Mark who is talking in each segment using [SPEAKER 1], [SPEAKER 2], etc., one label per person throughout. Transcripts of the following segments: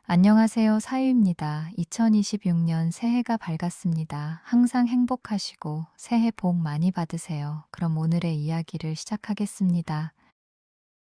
[SPEAKER 1] 안녕하세요. 사유입니다. 2026년 새해가 밝았습니다. 항상 행복하시고 새해 복 많이 받으세요. 그럼 오늘의 이야기를 시작하겠습니다.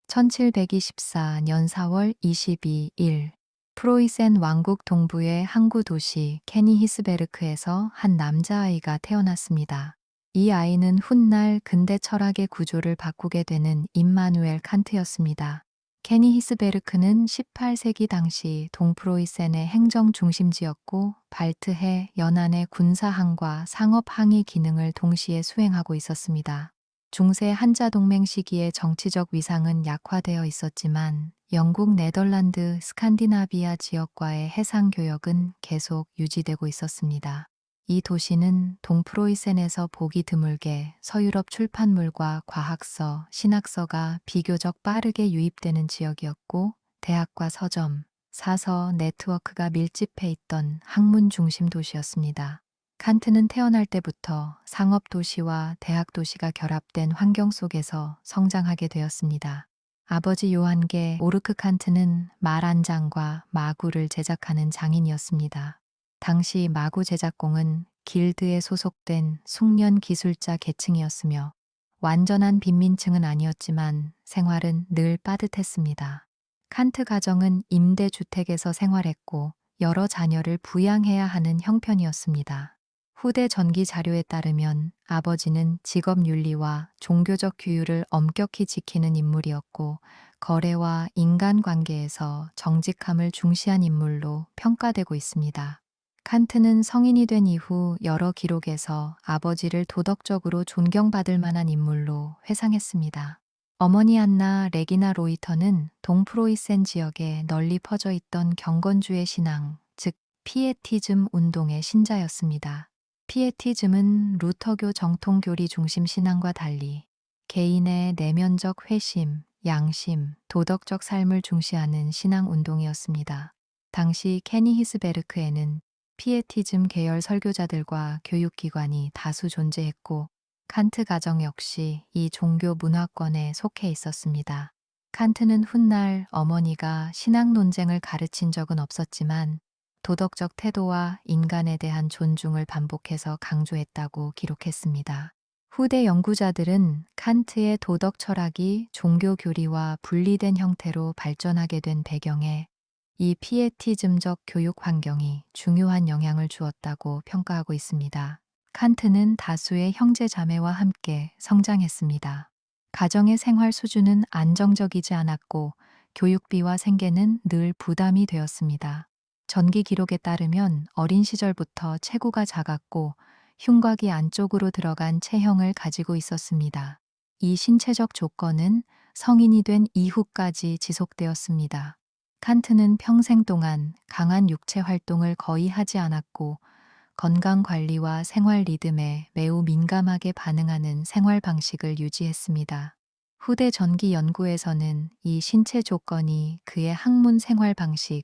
[SPEAKER 1] 1724년 4월 22일 프로이센 왕국 동부의 항구 도시 케니히스베르크에서 한 남자아이가 태어났습니다. 이 아이는 훗날 근대 철학의 구조를 바꾸게 되는 임마누엘 칸트였습니다. 케니히스베르크는 18세기 당시 동프로이센의 행정 중심지였고 발트해 연안의 군사항과 상업항의 기능을 동시에 수행하고 있었습니다. 중세 한자동맹 시기의 정치적 위상은 약화되어 있었지만 영국, 네덜란드, 스칸디나비아 지역과의 해상 교역은 계속 유지되고 있었습니다. 이 도시는 동프로이센에서 보기 드물게 서유럽 출판물과 과학서, 신학서가 비교적 빠르게 유입되는 지역이었고 대학과 서점, 사서 네트워크가 밀집해 있던 학문 중심 도시였습니다. 칸트는 태어날 때부터 상업 도시와 대학 도시가 결합된 환경 속에서 성장하게 되었습니다. 아버지 요한계 오르크 칸트는 말 한 장과 마구를 제작하는 장인이었습니다. 당시 마구 제작공은 길드에 소속된 숙련 기술자 계층이었으며 완전한 빈민층은 아니었지만 생활은 늘 빠듯했습니다. 칸트 가정은 임대주택에서 생활했고 여러 자녀를 부양해야 하는 형편이었습니다. 후대 전기 자료에 따르면 아버지는 직업윤리와 종교적 규율을 엄격히 지키는 인물이었고 거래와 인간관계에서 정직함을 중시한 인물로 평가되고 있습니다. 칸트는 성인이 된 이후 여러 기록에서 아버지를 도덕적으로 존경받을 만한 인물로 회상했습니다. 어머니 안나 레기나 로이터는 동프로이센 지역에 널리 퍼져 있던 경건주의 신앙, 즉 피에티즘 운동의 신자였습니다. 피에티즘은 루터교 정통 교리 중심 신앙과 달리 개인의 내면적 회심, 양심, 도덕적 삶을 중시하는 신앙 운동이었습니다. 당시 케니히스베르크에는 피에티즘 계열 설교자들과 교육기관이 다수 존재했고 칸트 가정 역시 이 종교 문화권에 속해 있었습니다. 칸트는 훗날 어머니가 신앙 논쟁을 가르친 적은 없었지만 도덕적 태도와 인간에 대한 존중을 반복해서 강조했다고 기록했습니다. 후대 연구자들은 칸트의 도덕 철학이 종교 교리와 분리된 형태로 발전하게 된 배경에 이 피에티즘적 교육 환경이 중요한 영향을 주었다고 평가하고 있습니다. 칸트는 다수의 형제 자매와 함께 성장했습니다. 가정의 생활 수준은 안정적이지 않았고 교육비와 생계는 늘 부담이 되었습니다. 전기 기록에 따르면 어린 시절부터 체구가 작았고 흉곽이 안쪽으로 들어간 체형을 가지고 있었습니다. 이 신체적 조건은 성인이 된 이후까지 지속되었습니다. 칸트는 평생 동안 강한 육체 활동을 거의 하지 않았고 건강 관리와 생활 리듬에 매우 민감하게 반응하는 생활 방식을 유지했습니다. 후대 전기 연구에서는 이 신체 조건이 그의 학문 생활 방식,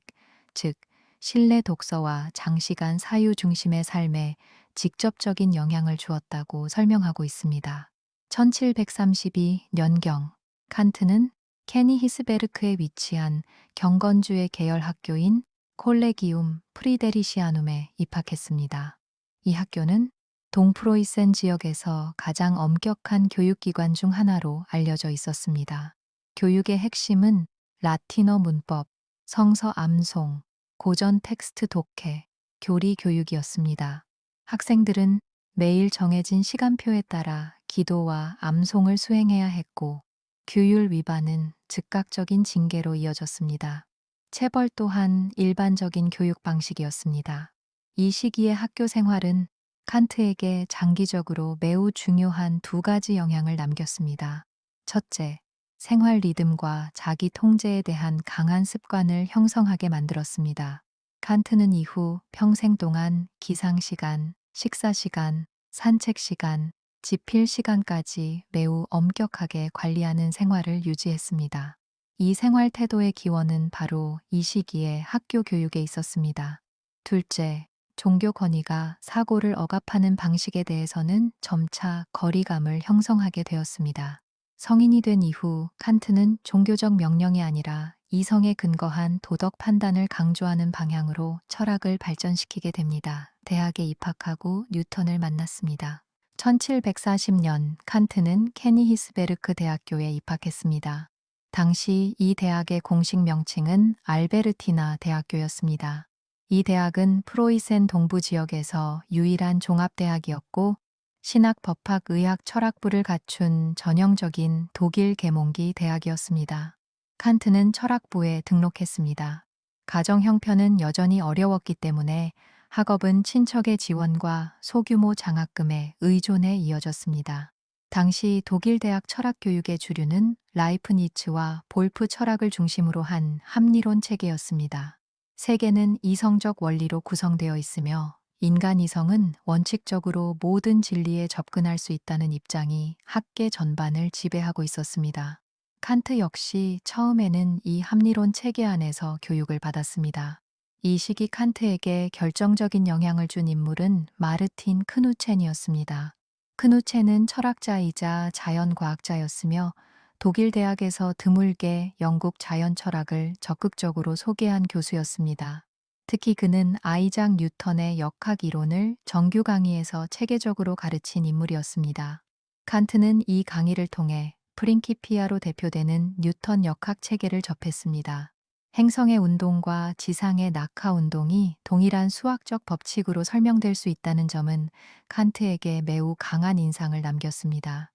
[SPEAKER 1] 즉 실내 독서와 장시간 사유 중심의 삶에 직접적인 영향을 주었다고 설명하고 있습니다. 1732년경 칸트는 케니히스베르크에 위치한 경건주의 계열 학교인 콜레기움 프리데리시아눔에 입학했습니다. 이 학교는 동프로이센 지역에서 가장 엄격한 교육기관 중 하나로 알려져 있었습니다. 교육의 핵심은 라틴어 문법, 성서 암송, 고전 텍스트 독해, 교리 교육이었습니다. 학생들은 매일 정해진 시간표에 따라 기도와 암송을 수행해야 했고 규율 위반은 즉각적인 징계로 이어졌습니다. 체벌 또한 일반적인 교육 방식이었습니다. 이 시기의 학교 생활은 칸트에게 장기적으로 매우 중요한 두 가지 영향을 남겼습니다. 첫째, 생활 리듬과 자기 통제에 대한 강한 습관을 형성하게 만들었습니다. 칸트는 이후 평생 동안 기상 시간, 식사 시간, 산책 시간, 집필 시간까지 매우 엄격하게 관리하는 생활을 유지했습니다. 이 생활 태도의 기원은 바로 이 시기의 학교 교육에 있었습니다. 둘째, 종교 권위가 사고를 억압하는 방식에 대해서는 점차 거리감을 형성하게 되었습니다. 성인이 된 이후 칸트는 종교적 명령이 아니라 이성에 근거한 도덕 판단을 강조하는 방향으로 철학을 발전시키게 됩니다. 대학에 입학하고 뉴턴을 만났습니다. 1740년 칸트는 케니 히스베르크 대학교에 입학했습니다. 당시 이 대학의 공식 명칭은 알베르티나 대학교였습니다. 이 대학은 프로이센 동부 지역에서 유일한 종합대학이었고 신학, 법학, 의학, 철학부를 갖춘 전형적인 독일 계몽기 대학이었습니다. 칸트는 철학부에 등록했습니다. 가정 형편은 여전히 어려웠기 때문에 학업은 친척의 지원과 소규모 장학금에 의존해 이어졌습니다. 당시 독일 대학 철학 교육의 주류는 라이프니츠와 볼프 철학을 중심으로 한 합리론 체계였습니다. 세계는 이성적 원리로 구성되어 있으며 인간 이성은 원칙적으로 모든 진리에 접근할 수 있다는 입장이 학계 전반을 지배하고 있었습니다. 칸트 역시 처음에는 이 합리론 체계 안에서 교육을 받았습니다. 이 시기 칸트에게 결정적인 영향을 준 인물은 마르틴 크누첸이었습니다. 크누첸은 철학자이자 자연과학자였으며 독일 대학에서 드물게 영국 자연 철학을 적극적으로 소개한 교수였습니다. 특히 그는 아이작 뉴턴의 역학 이론을 정규 강의에서 체계적으로 가르친 인물이었습니다. 칸트는 이 강의를 통해 프린키피아로 대표되는 뉴턴 역학 체계를 접했습니다. 행성의 운동과 지상의 낙하 운동이 동일한 수학적 법칙으로 설명될 수 있다는 점은 칸트에게 매우 강한 인상을 남겼습니다.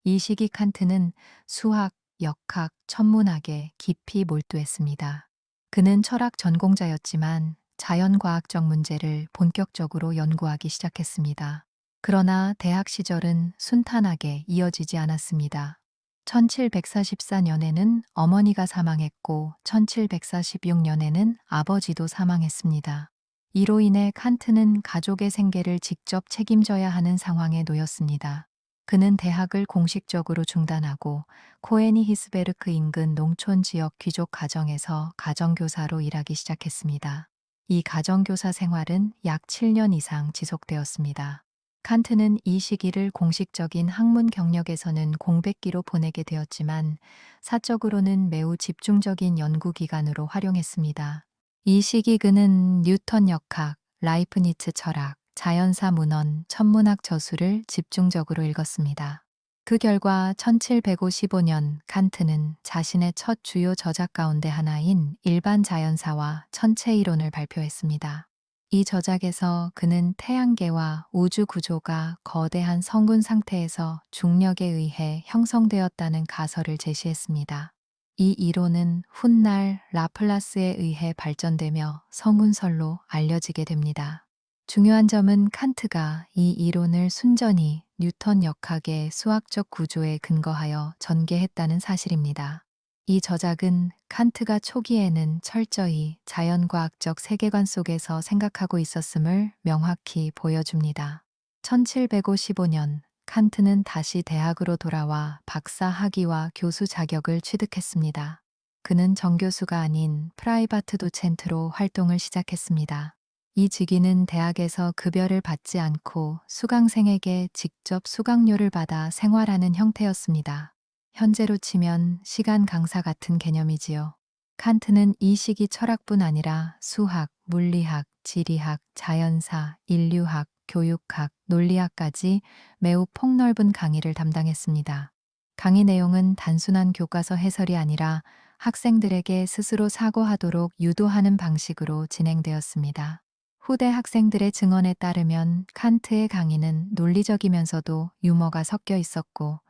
[SPEAKER 1] 이 시기 칸트는 수학, 역학, 천문학에 깊이 몰두했습니다. 그는 철학 전공자였지만 자연과학적 문제를 본격적으로 연구하기 시작했습니다. 그러나 대학 시절은 순탄하게 이어지지 않았습니다. 1744년에는 어머니가 사망했고 1746년에는 아버지도 사망했습니다. 이로 인해 칸트는 가족의 생계를 직접 책임져야 하는 상황에 놓였습니다. 그는 대학을 공식적으로 중단하고 코에니 히스베르크 인근 농촌 지역 귀족 가정에서 가정교사로 일하기 시작했습니다. 이 가정교사 생활은 약 7년 이상 지속되었습니다. 칸트는 이 시기를 공식적인 학문 경력에서는 공백기로 보내게 되었지만 사적으로는 매우 집중적인 연구 기간으로 활용했습니다. 이 시기 그는 뉴턴 역학, 라이프니츠 철학, 자연사 문헌, 천문학 저수를 집중적으로 읽었습니다. 그 결과 1755년 칸트는 자신의 첫 주요 저작 가운데 하나인 일반 자연사와 천체 이론을 발표했습니다. 이 저작에서 그는 태양계와 우주 구조가 거대한 성분 상태에서 중력에 의해 형성되었다는 가설을 제시했습니다. 이 이론은 훗날 라플라스에 의해 발전되며 성운설로 알려지게 됩니다. 중요한 점은 칸트가 이 이론을 순전히 뉴턴 역학의 수학적 구조에 근거하여 전개했다는 사실입니다. 이 저작은 칸트가 초기에는 철저히 자연과학적 세계관 속에서 생각하고 있었음을 명확히 보여줍니다. 1755년 칸트는 다시 대학으로 돌아와 박사 학위와 교수 자격을 취득했습니다. 그는 정교수가 아닌 프라이바트 도첸트로 활동을 시작했습니다. 이 직위는 대학에서 급여를 받지 않고 수강생에게 직접 수강료를 받아 생활하는 형태였습니다. 현재로 치면 시간 강사 같은 개념이지요. 칸트는 이 시기 철학뿐 아니라 수학, 물리학, 지리학, 자연사, 인류학, 교육학, 논리학까지 매우 폭넓은 강의를 담당했습니다. 강의 내용은 단순한 교과서 해설이 아니라 학생들에게 스스로 사고하도록 유도하는 방식으로 진행되었습니다. 후대 학생들의 증언에 따르면 칸트의 강의는 논리적이면서도 유머가 섞여 있었고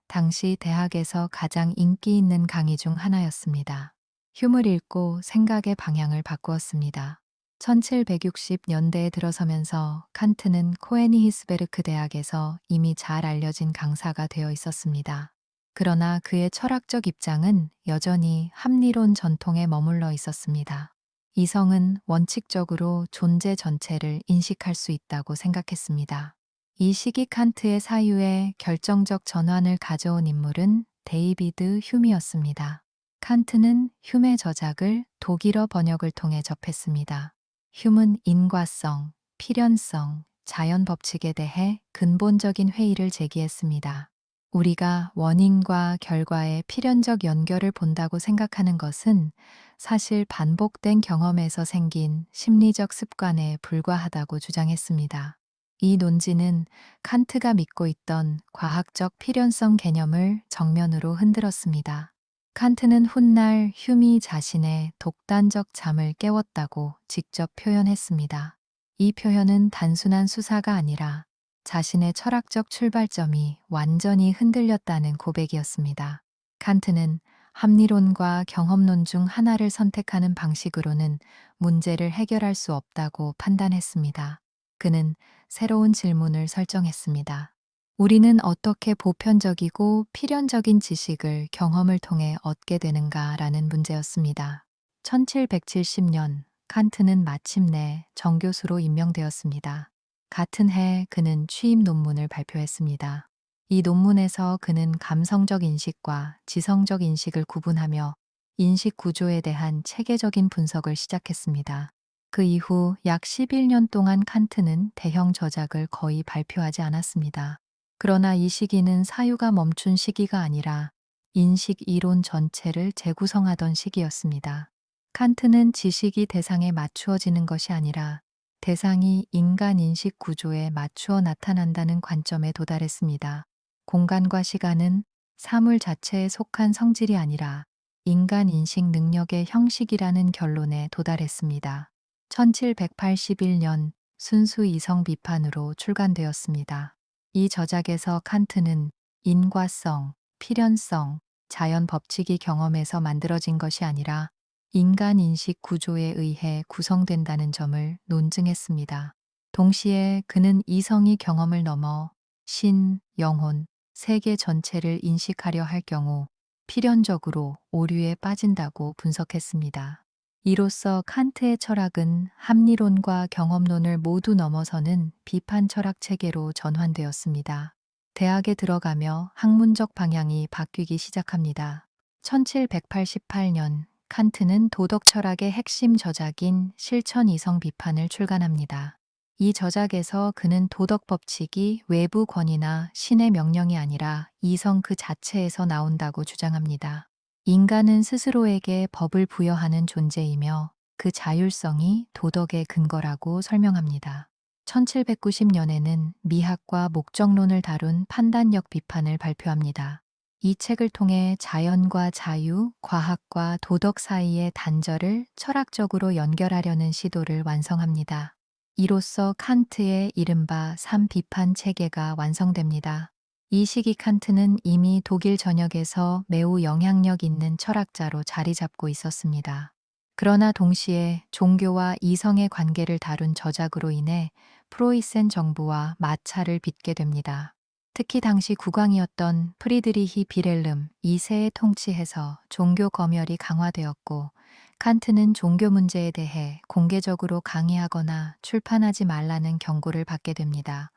[SPEAKER 1] 당시 대학에서 가장 인기 있는 강의 중 하나였습니다. 흉을 읽고 생각의 방향을 바꾸었습니다. 1760년대에 들어서면서 칸트는 코에니 히스베르크 대학에서 이미 잘 알려진 강사가 되어 있었습니다. 그러나 그의 철학적 입장은 여전히 합리론 전통에 머물러 있었습니다. 이성은 원칙적으로 존재 전체를 인식할 수 있다고 생각했습니다. 이 시기 칸트의 사유에 결정적 전환을 가져온 인물은 데이비드 휴미였습니다. 칸트는 휴메 저작을 독일어 번역을 통해 접했습니다. 휴은 인과성, 필연성, 자연 법칙에 대해 근본적인 회의를 제기했습니다. 우리가 원인과 결과의 필연적 연결을 본다고 생각하는 것은 사실 반복된 경험에서 생긴 심리적 습관에 불과하다고 주장했습니다. 이 논지는 칸트가 믿고 있던 과학적 필연성 개념을 정면으로 흔들었습니다. 칸트는 훗날 휴미 자신의 독단적 잠을 깨웠다고 직접 표현했습니다. 이 표현은 단순한 수사가 아니라 자신의 철학적 출발점이 완전히 흔들렸다는 고백이었습니다. 칸트는 합리론과 경험론 중 하나를 선택하는 방식으로는 문제를 해결할 수 없다고 판단했습니다. 그는 새로운 질문을 설정했습니다. 우리는 어떻게 보편적이고 필연적인 지식을 경험을 통해 얻게 되는가라는 문제였습니다. 1770년 칸트는 마침내 정교수로 임명되었습니다. 같은 해 그는 취임 논문을 발표했습니다. 이 논문에서 그는 감성적 인식과 지성적 인식을 구분하며 인식 구조에 대한 체계적인 분석을 시작했습니다. 그 이후 약 11년 동안 칸트는 대형 저작을 거의 발표하지 않았습니다. 그러나 이 시기는 사유가 멈춘 시기가 아니라 인식 이론 전체를 재구성하던 시기였습니다. 칸트는 지식이 대상에 맞추어지는 것이 아니라 대상이 인간 인식 구조에 맞추어 나타난다는 관점에 도달했습니다. 공간과 시간은 사물 자체에 속한 성질이 아니라 인간 인식 능력의 형식이라는 결론에 도달했습니다. 1781년 순수 이성 비판으로 출간되었습니다. 이 저작에서 칸트는 인과성, 필연성, 자연 법칙이 경험에서 만들어진 것이 아니라 인간 인식 구조에 의해 구성된다는 점을 논증했습니다. 동시에 그는 이성이 경험을 넘어 신, 영혼, 세계 전체를 인식하려 할 경우 필연적으로 오류에 빠진다고 분석했습니다. 이로써 칸트의 철학은 합리론과 경험론을 모두 넘어서는 비판 철학 체계로 전환되었습니다. 대학에 들어가며 학문적 방향이 바뀌기 시작합니다. 1788년 칸트는 도덕 철학의 핵심 저작인 실천 이성 비판을 출간합니다. 이 저작에서 그는 도덕 법칙이 외부 권위나 신의 명령이 아니라 이성 그 자체에서 나온다고 주장합니다. 인간은 스스로에게 법을 부여하는 존재이며 그 자율성이 도덕의 근거라고 설명합니다. 1790년에는 미학과 목적론을 다룬 판단력 비판을 발표합니다. 이 책을 통해 자연과 자유, 과학과 도덕 사이의 단절을 철학적으로 연결하려는 시도를 완성합니다. 이로써 칸트의 이른바 삼비판 체계가 완성됩니다. 이 시기 칸트는 이미 독일 전역에서 매우 영향력 있는 철학자로 자리 잡고 있었습니다. 그러나 동시에 종교와 이성의 관계를 다룬 저작으로 인해 프로이센 정부와 마찰을 빚게 됩니다. 특히 당시 국왕이었던 프리드리히 비렐름 2세의 통치에서 종교 검열이 강화되었고 칸트는 종교 문제에 대해 공개적으로 강의하거나 출판하지 말라는 경고를 받게 됩니다.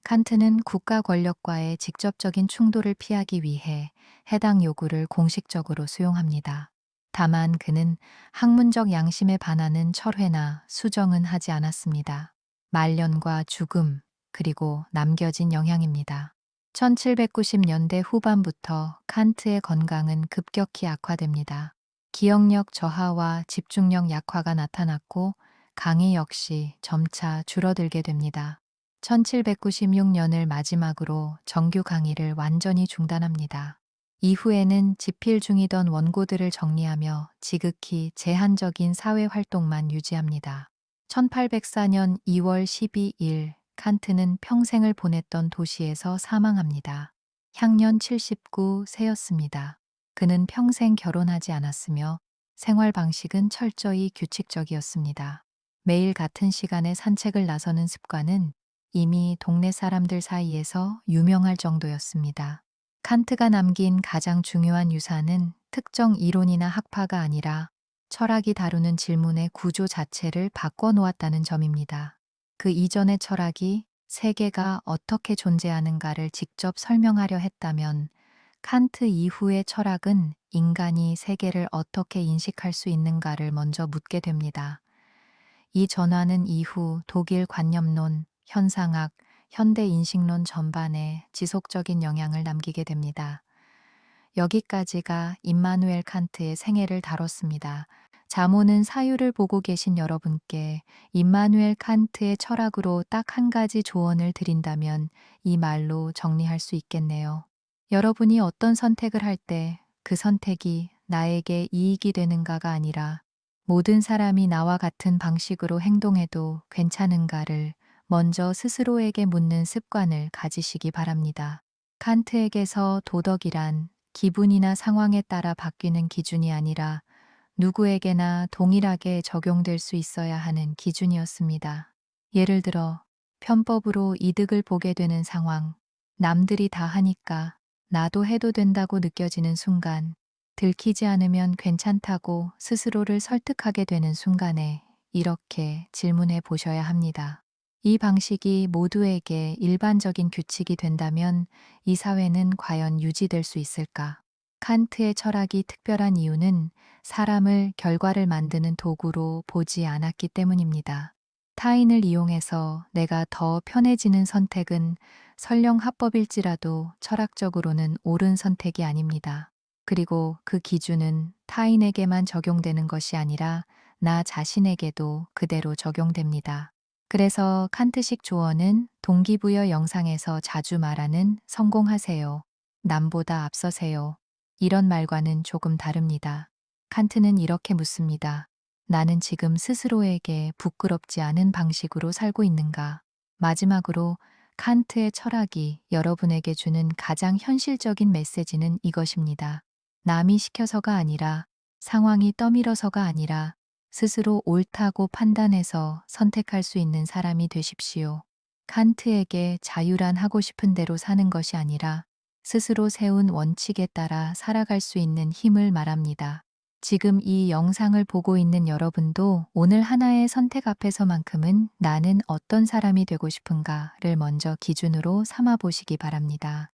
[SPEAKER 1] 칸트는 국가 권력과의 직접적인 충돌을 피하기 위해 해당 요구를 공식적으로 수용합니다. 다만 그는 학문적 양심에 반하는 철회나 수정은 하지 않았습니다. 말년과 죽음, 그리고 남겨진 영향입니다. 1790년대 후반부터 칸트의 건강은 급격히 악화됩니다. 기억력 저하와 집중력 약화가 나타났고 강의 역시 점차 줄어들게 됩니다. 1796년을 마지막으로 정규 강의를 완전히 중단합니다. 이후에는 집필 중이던 원고들을 정리하며 지극히 제한적인 사회 활동만 유지합니다. 1804년 2월 12일 칸트는 평생을 보냈던 도시에서 사망합니다. 향년 79세였습니다. 그는 평생 결혼하지 않았으며 생활 방식은 철저히 규칙적이었습니다. 매일 같은 시간에 산책을 나서는 습관은 이미 동네 사람들 사이에서 유명할 정도였습니다. 칸트가 남긴 가장 중요한 유산은 특정 이론이나 학파가 아니라 철학이 다루는 질문의 구조 자체를 바꿔놓았다는 점입니다. 그 이전의 철학이 세계가 어떻게 존재하는가를 직접 설명하려 했다면 칸트 이후의 철학은 인간이 세계를 어떻게 인식할 수 있는가를 먼저 묻게 됩니다. 이 전환은 이후 독일 관념론, 현상학, 현대 인식론 전반에 지속적인 영향을 남기게 됩니다. 여기까지가 임마누엘 칸트의 생애를 다뤘습니다. 자모는 사유를 보고 계신 여러분께 임마누엘 칸트의 철학으로 딱 한 가지 조언을 드린다면 이 말로 정리할 수 있겠네요. 여러분이 어떤 선택을 할 때 그 선택이 나에게 이익이 되는가가 아니라 모든 사람이 나와 같은 방식으로 행동해도 괜찮은가를 먼저 스스로에게 묻는 습관을 가지시기 바랍니다. 칸트에게서 도덕이란 기분이나 상황에 따라 바뀌는 기준이 아니라 누구에게나 동일하게 적용될 수 있어야 하는 기준이었습니다. 예를 들어, 편법으로 이득을 보게 되는 상황, 남들이 다 하니까 나도 해도 된다고 느껴지는 순간, 들키지 않으면 괜찮다고 스스로를 설득하게 되는 순간에 이렇게 질문해 보셔야 합니다. 이 방식이 모두에게 일반적인 규칙이 된다면 이 사회는 과연 유지될 수 있을까? 칸트의 철학이 특별한 이유는 사람을 결과를 만드는 도구로 보지 않았기 때문입니다. 타인을 이용해서 내가 더 편해지는 선택은 설령 합법일지라도 철학적으로는 옳은 선택이 아닙니다. 그리고 그 기준은 타인에게만 적용되는 것이 아니라 나 자신에게도 그대로 적용됩니다. 그래서 칸트식 조언은 동기부여 영상에서 자주 말하는 성공하세요. 남보다 앞서세요. 이런 말과는 조금 다릅니다. 칸트는 이렇게 묻습니다. 나는 지금 스스로에게 부끄럽지 않은 방식으로 살고 있는가? 마지막으로 칸트의 철학이 여러분에게 주는 가장 현실적인 메시지는 이것입니다. 남이 시켜서가 아니라, 상황이 떠밀어서가 아니라 스스로 옳다고 판단해서 선택할 수 있는 사람이 되십시오. 칸트에게 자유란 하고 싶은 대로 사는 것이 아니라 스스로 세운 원칙에 따라 살아갈 수 있는 힘을 말합니다. 지금 이 영상을 보고 있는 여러분도 오늘 하나의 선택 앞에서만큼은 나는 어떤 사람이 되고 싶은가를 먼저 기준으로 삼아 보시기 바랍니다.